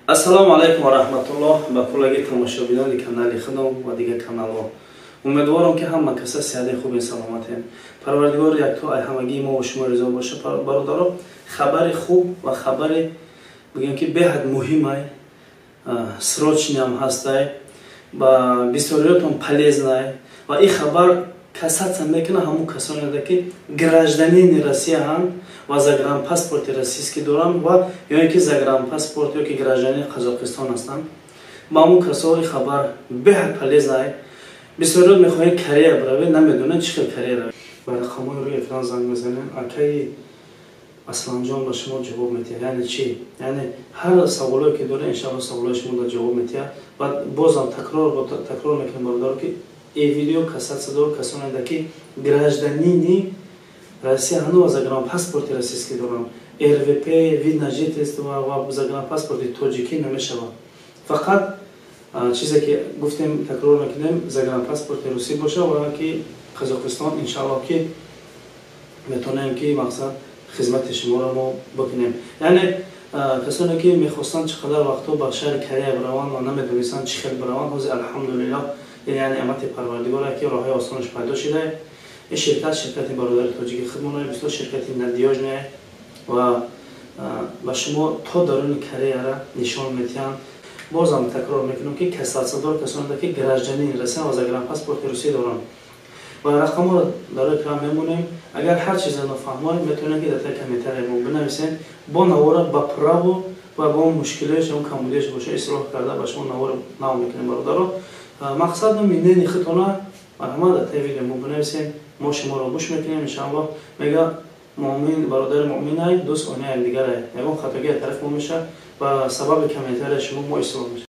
Ассалому алейкум ва рахматуллоҳ ба куллаги тамошобинони канали худам ва дигар каналҳо. Умедворам ки ҳама каса сеҳати хуби саломатем. Парвардигор якто ай ҳамагии мо ва шумо ризо боша. Бародаро, хабари хуб ва хабари бигем ки беҳад муҳимай, срочниам ҳастай, ба бисёриётон полезнай ва ин хабар касаться мекуна ҳамун касоне ки гражданини Россия ҳанд ва загранпаспорти российский дорам ва ё ки загранпаспорт ё ки гражданини Қазоқистон ҳастанд. Ба ҳамун касо ин хабар беҳад полезнай. Бисёриёт мехоҳед Корея биравед, намедонед чӣ хел Корея равед. Ба рақамҳои рӯи экран занг мезанед. Акаи Асланҷон ба шумо ҷавоб медиҳад. Яъне чӣ? Яъне ҳар саволое ки доред, иншаллоҳ саволҳои шумо дар ҷавоб медиҳад. Ва бозам такрор мекунам бародаро ки این ویدیو کسات دور کسانی دکی گراجدنینی روسیه هنو و زگران پاسپورت روسیسکی دارن RVP وید نجیت است و زگران پاسپورت تاجیکی نمیشه. فقط چیزی که گفتیم تکرار میکنیم زگران پاسپورت روسی باشه و که قزاقستان انشالله که میتونیم که مقصد خدمت شما را ما بکنیم. یعنی کسانی که میخواستن چقدر وقتا به شهر کره بروند و نمیدونستن چه خیلی بروند حاضر الحمدلله یعنی نعمت پروردگاره که راههای آسانش پیدا شده. این شرکت برادر تاجیکی خدمونه بسیار شرکتی ندیاج نه و شما تا درون کره را نشان میتین. بازم تکرار میکنم که کساتدار کسانی که گراجدنی رسن و زگران پاسپورت روسی دارن و رقم رو در اکرام میمونیم. اگر هر چیز نفهمید میتونید که در کامنتار ما بنویسید با نوار با پراو و با مشکلش اون کاملیش باشه اصلاح کرده با شما نوار نام میکنیم برادرها. مقصد نمیدونی خطونا مرحمت در ویدیو ما بنویسید ما شما رو گوش میکنیم انشاءالله. میگه مؤمن برادر مؤمنای دوست آنه دیگره میگم خطاگی طرف ما میشه و سبب کامنتار شما ما اصلاح میشه.